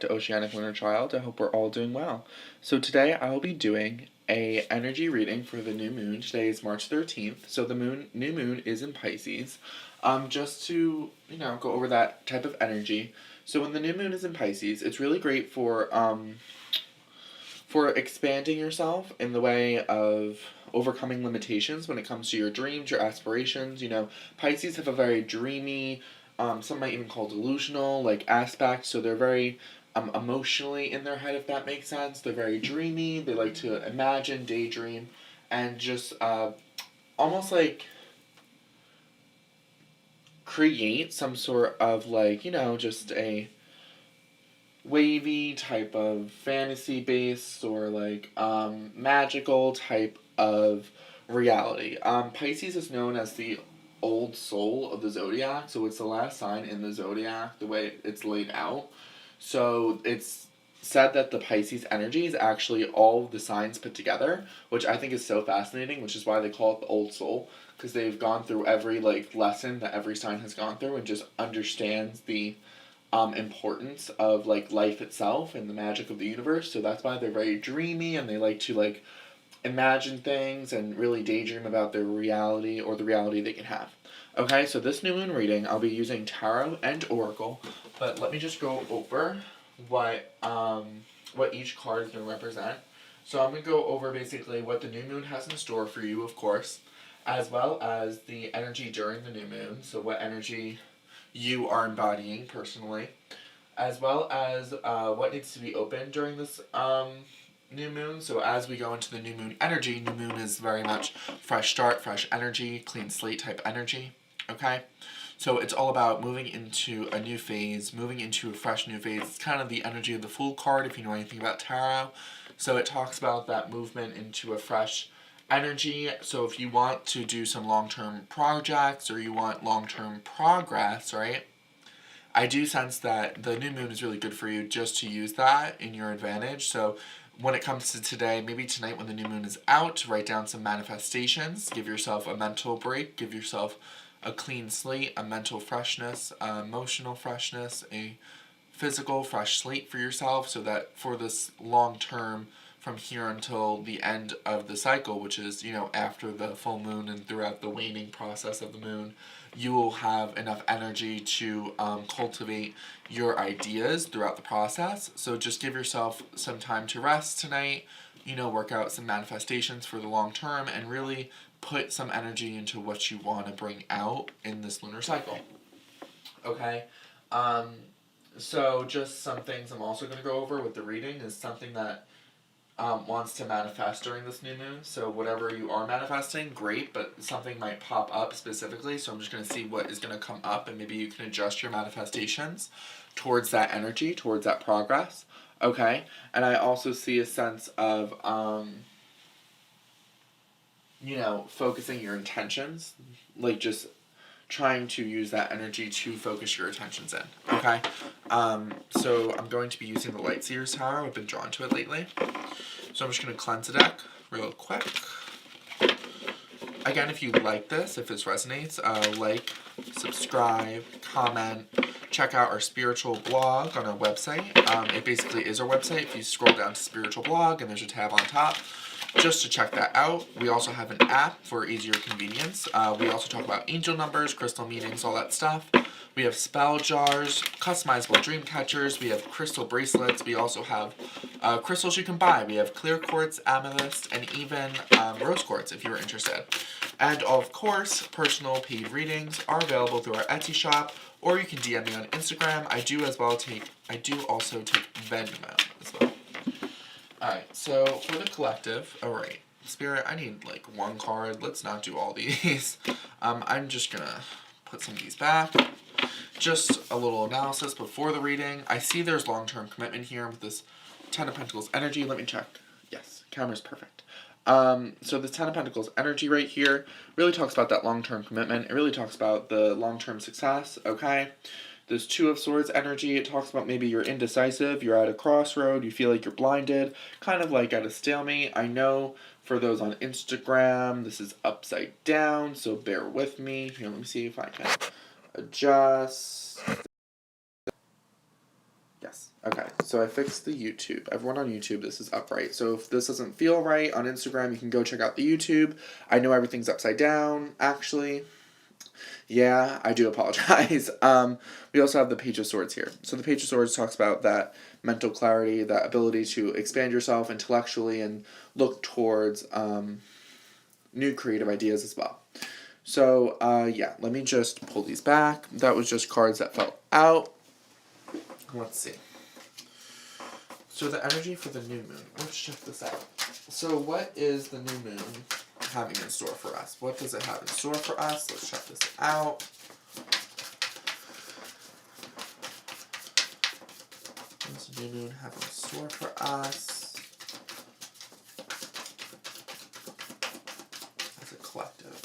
To Oceanic Lunar Child. I hope we're all doing well. So today I will be doing a energy reading for the new moon. Today is March 13th. So the new moon is in Pisces. Just to, go over that type of energy. So when the new moon is in Pisces, it's really great for expanding yourself in the way of overcoming limitations when it comes to your dreams, your aspirations. Pisces have a very dreamy, some might even call delusional, aspect. So they're very emotionally in their head, if that makes sense. They're very dreamy. They like to imagine, daydream, and just almost create some sort of just a wavy type of fantasy based or magical type of reality. Pisces is known as the old soul of the zodiac, so it's the last sign in the zodiac the way it's laid out. So it's said that the Pisces energy is actually all of the signs put together, which I think is so fascinating, which is why they call it the old soul, because they've gone through every lesson that every sign has gone through and just understands the importance of life itself and the magic of the universe. So that's why they're very dreamy and they like to imagine things and really daydream about their reality or the reality they can have. Okay, so this new moon reading, I'll be using tarot and oracle, but let me just go over what each card is going to represent. So I'm going to go over basically what the new moon has in store for you, of course, as well as the energy during the new moon, so what energy you are embodying personally, as well as what needs to be open during this new moon. So as we go into the new moon energy, new moon is very much fresh start, fresh energy, clean slate type energy. Okay, so it's all about moving into a new phase, moving into a fresh new phase. It's kind of the energy of the Fool card if you know anything about tarot. So it talks about that movement into a fresh energy. So if you want to do some long-term projects or you want long-term progress, right? I do sense that the new moon is really good for you just to use that in your advantage. So when it comes to today, maybe tonight when the new moon is out, write down some manifestations, give yourself a mental break, give yourself a clean slate, a mental freshness, emotional freshness, a physical fresh slate for yourself, so that for this long term, from here until the end of the cycle, which is, after the full moon and throughout the waning process of the moon, you will have enough energy to cultivate your ideas throughout the process. So just give yourself some time to rest tonight, work out some manifestations for the long term, and really put some energy into what you want to bring out in this lunar cycle. Okay? So just some things I'm also going to go over with the reading is something that wants to manifest during this new moon. So whatever you are manifesting, great, but something might pop up specifically. So I'm just going to see what is going to come up, and maybe you can adjust your manifestations towards that energy, towards that progress. Okay? And I also see a sense of, focusing your intentions, just trying to use that energy to focus your attentions in. Okay? So I'm going to be using the Light Seers Tarot. I've been drawn to it lately. So I'm just going to cleanse the deck real quick. Again, if you like this, if this resonates, subscribe, comment, check out our spiritual blog on our website. It basically is our website. If you scroll down to spiritual blog and there's a tab on top, just to check that out. We also have an app for easier convenience. We also talk about angel numbers, crystal meetings, all that stuff. We have spell jars, customizable dream catchers. We have crystal bracelets. We also have crystals you can buy. We have clear quartz, amethyst, and even rose quartz if you're interested. And of course, personal paid readings are available through our Etsy shop, or you can DM me on Instagram. I do also take Venmo as well. Alright, so for the collective, alright, Spirit, I need one card. Let's not do all these. I'm just gonna put some of these back. Just a little analysis before the reading. I see there's long-term commitment here with this Ten of Pentacles energy. Let me check. Yes, camera's perfect. So the Ten of Pentacles energy right here really talks about that long-term commitment. It really talks about the long-term success, okay? This Two of Swords energy, it talks about maybe you're indecisive, you're at a crossroad, you feel like you're blinded, kind of like at a stalemate. I know for those on Instagram, this is upside down, so bear with me. Here, let me see if I can adjust. Yes. Okay. So I fixed the YouTube. Everyone on YouTube, this is upright. So if this doesn't feel right on Instagram, you can go check out the YouTube. I know everything's upside down, actually. Yeah, I do apologize. We also have the Page of Swords here. So the Page of Swords talks about that mental clarity, that ability to expand yourself intellectually and look towards new creative ideas as well. So, yeah, let me just pull these back. That was just cards that fell out. Let's see. So the energy for the new moon. Let's check this out. So what is the new moon having in store for us? What does it have in store for us? Let's check this out. What does the new moon have in store for us as a collective?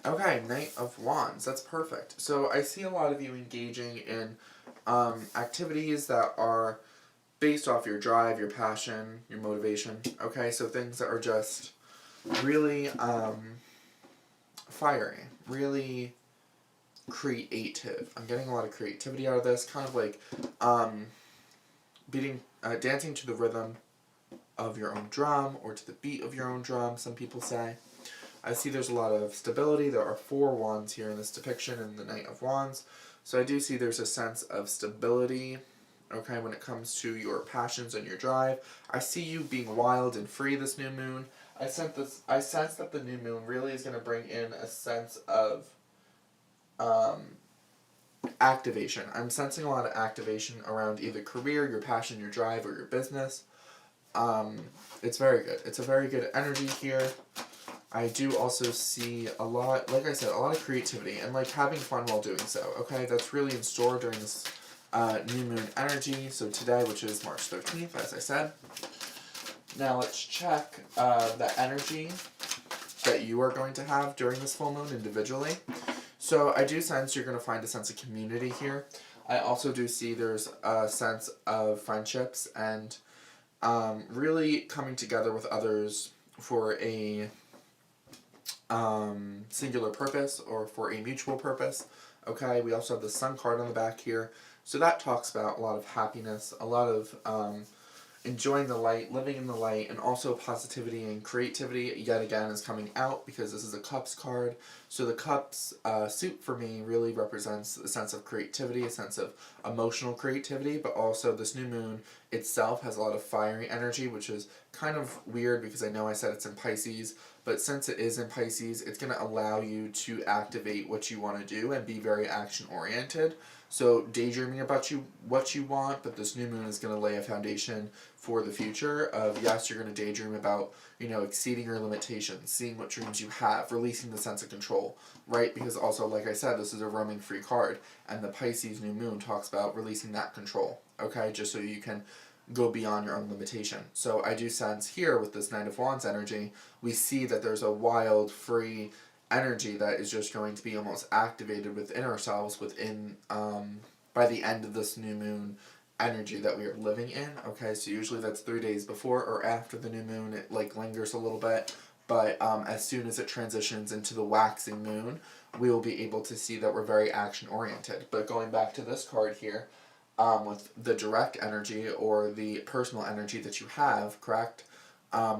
Okay, Knight of Wands. That's perfect. So I see a lot of you engaging in activities that are based off your drive, your passion, your motivation. Okay, so things that are just really fiery, really creative. I'm getting a lot of creativity out of this. Kind of like dancing to the rhythm of your own drum or to the beat of your own drum, some people say. I see there's a lot of stability. There are 4 wands here in this depiction in the Knight of Wands. So I do see there's a sense of stability, okay, when it comes to your passions and your drive. I see you being wild and free this new moon. I sense that the new moon really is going to bring in a sense of activation. I'm sensing a lot of activation around either career, your passion, your drive, or your business. It's very good. It's a very good energy here. I do also see a lot, like I said, a lot of creativity and like having fun while doing so, okay? That's really in store during this new moon energy. So today, which is March 13th, as I said. Now let's check the energy that you are going to have during this full moon individually. So I do sense you're going to find a sense of community here. I also do see there's a sense of friendships and really coming together with others for a singular purpose or for a mutual purpose. Okay, we also have the Sun card on the back here. So that talks about a lot of happiness, a lot of enjoying the light, living in the light, and also positivity and creativity yet again is coming out because this is a Cups card. So the Cups suit for me really represents a sense of creativity, a sense of emotional creativity, but also this new moon itself has a lot of fiery energy, which is kind of weird because I know I said it's in Pisces, but since it is in Pisces, it's going to allow you to activate what you want to do and be very action-oriented. So daydreaming about what you want, but this new moon is going to lay a foundation for the future of, yes, you're going to daydream about, exceeding your limitations, seeing what dreams you have, releasing the sense of control, right? Because also, like I said, this is a roaming free card, and the Pisces new moon talks about releasing that control, okay? Just so you can go beyond your own limitation. So I do sense here with this Knight of Wands energy, we see that there's a wild, free energy that is just going to be almost activated within ourselves within by the end of this new moon energy that we are living in. Okay, so usually that's 3 days before or after the new moon. It lingers a little bit, but as soon as it transitions into the waxing moon, we will be able to see that we're very action oriented. But going back to this card here, with the direct energy or the personal energy that you have, correct?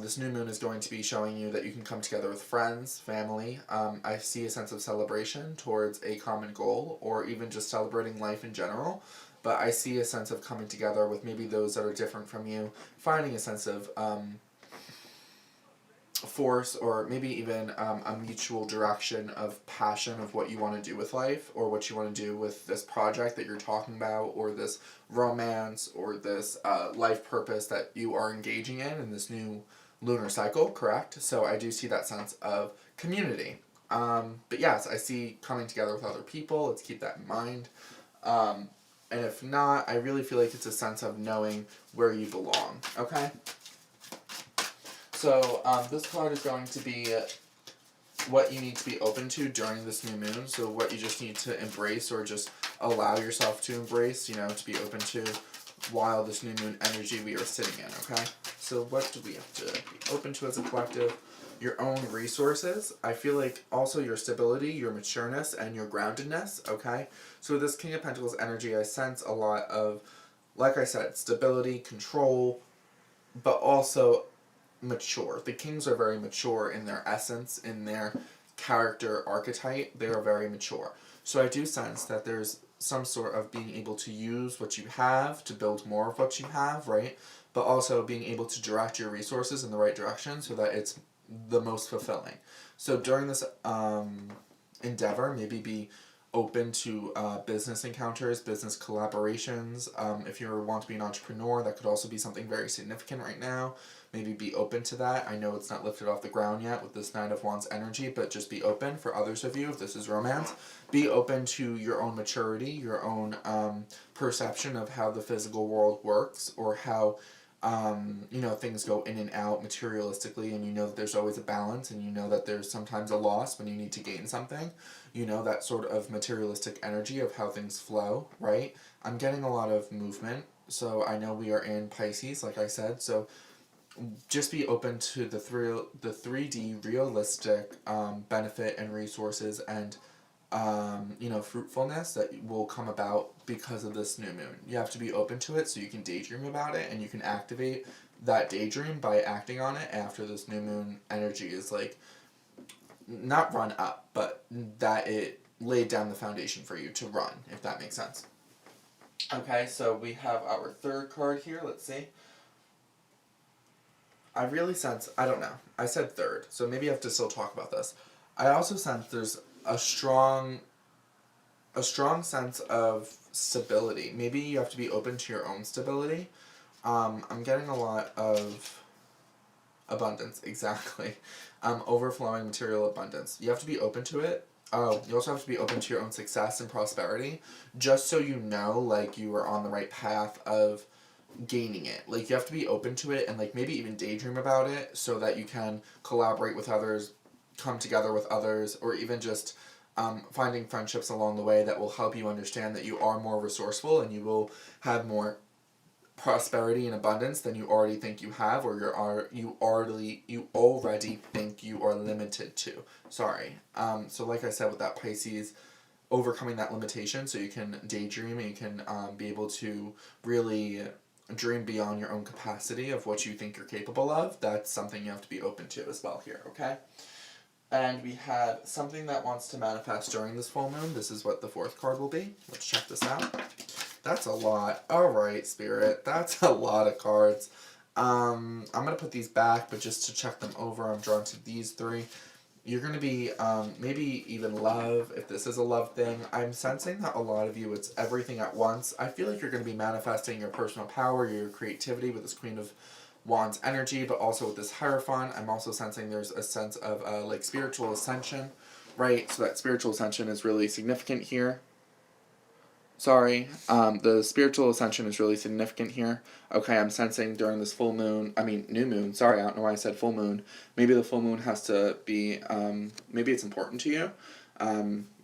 This new moon is going to be showing you that you can come together with friends, family. I see a sense of celebration towards a common goal or even just celebrating life in general. But I see a sense of coming together with maybe those that are different from you, finding a sense of force or maybe even a mutual direction of passion of what you want to do with life or what you want to do with this project that you're talking about or this romance or this life purpose that you are engaging in this new lunar cycle, correct? So I do see that sense of community. But yes, I see coming together with other people. Let's keep that in mind. And if not, I really feel like it's a sense of knowing where you belong, okay? So this card is going to be what you need to be open to during this new moon. So what you just need to embrace or just allow yourself to embrace, to be open to while this new moon energy we are sitting in, okay? So what do we have to be open to as a collective? Your own resources. I feel like also your stability, your matureness, and your groundedness, okay? So with this King of Pentacles energy, I sense a lot of, like I said, stability, control, but also mature. The kings are very mature in their essence, in their character archetype. They are very mature. So I do sense that there's some sort of being able to use what you have to build more of what you have, right? But also being able to direct your resources in the right direction so that it's the most fulfilling. So during this endeavor, maybe be open to business encounters, business collaborations. If you want to be an entrepreneur, that could also be something very significant right now. Maybe be open to that. I know it's not lifted off the ground yet with this Nine of Wands energy, but just be open for others of you if this is romance. Be open to your own maturity, your own perception of how the physical world works, or how things go in and out materialistically, and you know that there's always a balance, and you know that there's sometimes a loss when you need to gain something. You know, that sort of materialistic energy of how things flow, right? I'm getting a lot of movement, so I know we are in Pisces, like I said, so just be open to the 3D realistic benefit and resources and fruitfulness that will come about because of this new moon. You have to be open to it so you can daydream about it, and you can activate that daydream by acting on it after this new moon energy is like not run up, but that it laid down the foundation for you to run, if that makes sense. Okay, so we have our third card here. Let's see. I really sense, I don't know, I said third, so maybe I have to still talk about this. I also sense there's a strong sense of stability. Maybe you have to be open to your own stability. I'm getting a lot of abundance, exactly. Overflowing material abundance. You have to be open to it. Oh, you also have to be open to your own success and prosperity, just so you know, like, you are on the right path of gaining it. Like, you have to be open to it and, like, maybe even daydream about it so that you can collaborate with others, come together with others, or even just finding friendships along the way that will help you understand that you are more resourceful and you will have more prosperity and abundance than you already think you have, or you already think you are limited to. Sorry. So like I said with that Pisces, overcoming that limitation so you can daydream and you can be able to really dream beyond your own capacity of what you think you're capable of. That's something you have to be open to as well here, okay? And we have something that wants to manifest during this full moon. This is what the fourth card will be. Let's check this out. That's a lot. Alright, Spirit. That's a lot of cards. I'm going to put these back, but just to check them over, I'm drawn to these three. You're going to be, maybe even love, if this is a love thing. I'm sensing that a lot of you, it's everything at once. I feel like you're going to be manifesting your personal power, your creativity with this Queen of Wands energy, but also with this Hierophant. I'm also sensing there's a sense of, like, spiritual ascension, right? So that spiritual ascension is really significant here. Sorry, the spiritual ascension is really significant here. Okay, I'm sensing during this full moon, new moon, sorry, I don't know why I said full moon. Maybe the full moon has to be, maybe it's important to you.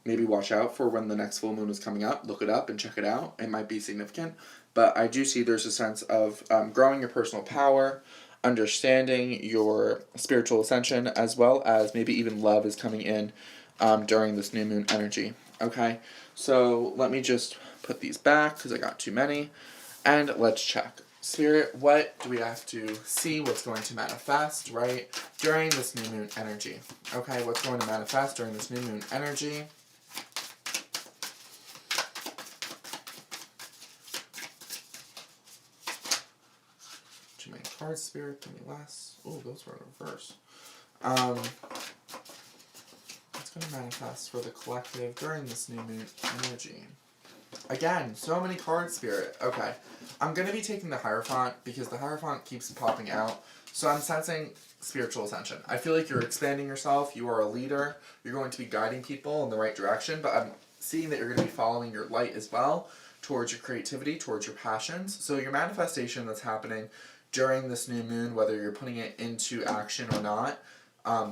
Maybe watch out for when the next full moon is coming up. Look it up and check it out. It might be significant. But I do see there's a sense of growing your personal power, understanding your spiritual ascension, as well as maybe even love is coming in during this new moon energy. Okay, so let me just put these back because I got too many. And let's check. Spirit, what do we have to see? What's going to manifest, right, during this new moon energy? Okay, what's going to manifest during this new moon energy? Too many cards, Spirit. Give me less. Oh, those were in reverse. What's going to manifest for the collective during this new moon energy? Again, so many cards, Spirit. Okay. I'm going to be taking the Hierophant because the Hierophant keeps popping out. So I'm sensing spiritual ascension. I feel like you're expanding yourself. You are a leader. You're going to be guiding people in the right direction. But I'm seeing that you're going to be following your light as well towards your creativity, towards your passions. So your manifestation that's happening during this new moon, whether you're putting it into action or not,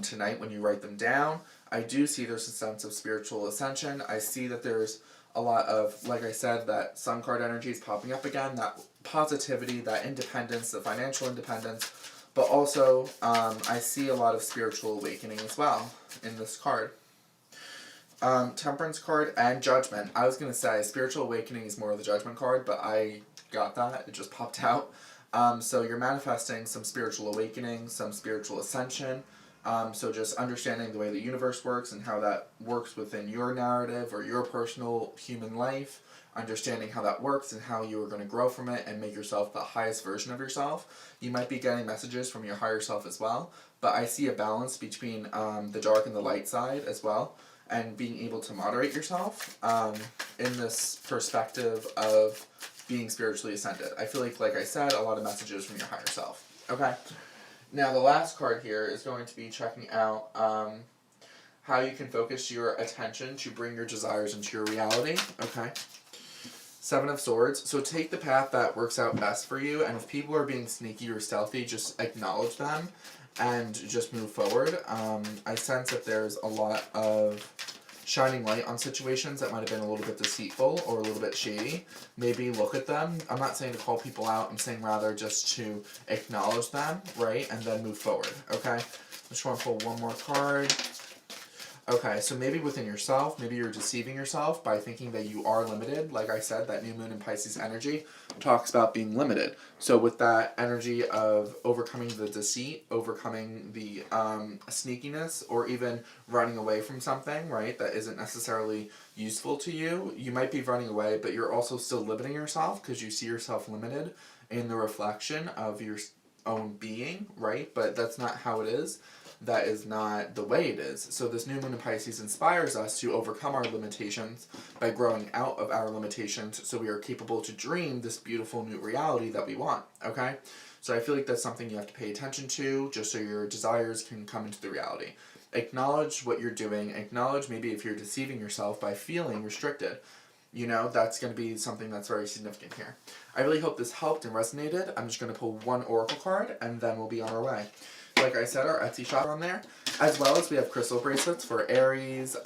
tonight when you write them down, I do see there's a sense of spiritual ascension. I see that there's a lot of, like I said, that sun card energy is popping up again, that positivity, that independence, the financial independence, but also I see a lot of spiritual awakening as well in this card. Temperance card and Judgment. I was going to say Spiritual Awakening is more of the Judgment card, but I got that. It just popped out. So you're manifesting some spiritual awakening, some spiritual ascension. So just understanding the way the universe works and how that works within your narrative or your personal human life. Understanding how that works and how you are going to grow from it and make yourself the highest version of yourself. You might be getting messages from your higher self as well. But I see a balance between the dark and the light side as well. And being able to moderate yourself in this perspective of being spiritually ascended. I feel like I said, a lot of messages from your higher self. Okay? Now, the last card here is going to be checking out how you can focus your attention to bring your desires into your reality. Okay? Seven of Swords. So take the path that works out best for you, and if people are being sneaky or stealthy, just acknowledge them and just move forward. I sense that there's a lot of shining light on situations that might have been a little bit deceitful or a little bit shady. Maybe look at them. I'm not saying to call people out. I'm saying rather just to acknowledge them, right? And then move forward, okay? I just want to pull one more card. Okay, so maybe within yourself, maybe you're deceiving yourself by thinking that you are limited. Like I said, that new moon in Pisces energy talks about being limited. So with that energy of overcoming the deceit, overcoming the sneakiness, or even running away from something, right, that isn't necessarily useful to you, you might be running away, but you're also still limiting yourself because you see yourself limited in the reflection of your own being, right? But that's not how it is. That is not the way it is. So this new moon in Pisces inspires us to overcome our limitations by growing out of our limitations so we are capable to dream this beautiful new reality that we want, okay? So I feel like that's something you have to pay attention to just so your desires can come into the reality. Acknowledge what you're doing. Acknowledge maybe if you're deceiving yourself by feeling restricted. You know, that's going to be something that's very significant here. I really hope this helped and resonated. I'm just going to pull one oracle card and then we'll be on our way. Like I said, our Etsy shop on there, as well as we have crystal bracelets for Aries,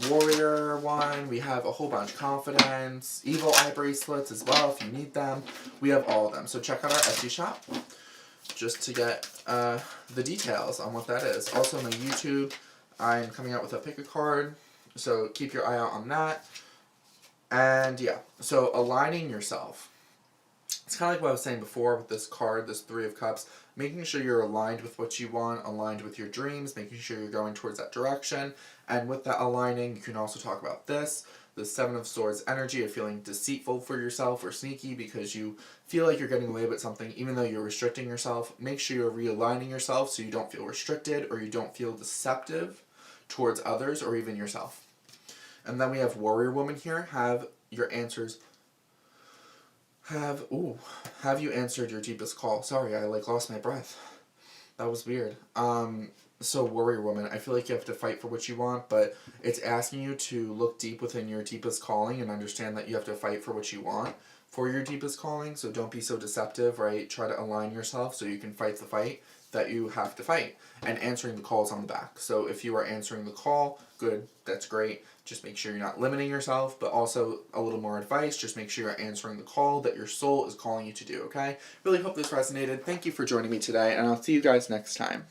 Warrior one, we have a whole bunch, Confidence, Evil Eye bracelets as well if you need them. We have all of them, so check out our Etsy shop just to get the details on what that is. Also my YouTube, I'm coming out with a pick a card, so keep your eye out on that. And yeah, so aligning yourself. It's kind of like what I was saying before with this card, this Three of Cups, making sure you're aligned with what you want, aligned with your dreams, making sure you're going towards that direction. And with that aligning, you can also talk about this, the Seven of Swords energy of feeling deceitful for yourself or sneaky because you feel like you're getting away with something even though you're restricting yourself. Make sure you're realigning yourself so you don't feel restricted or you don't feel deceptive towards others or even yourself. And then we have Warrior Woman here. Have your answers... Have you answered your deepest call? Sorry, I lost my breath. That was weird. So Warrior Woman, I feel like you have to fight for what you want, but it's asking you to look deep within your deepest calling and understand that you have to fight for what you want for your deepest calling, so don't be so deceptive, right? Try to align yourself so you can fight the fight that you have to fight. And answering the call is on the back. So if you are answering the call, good, that's great. Just make sure you're not limiting yourself, but also a little more advice, just make sure you're answering the call that your soul is calling you to do, okay? Really hope this resonated. Thank you for joining me today, and I'll see you guys next time.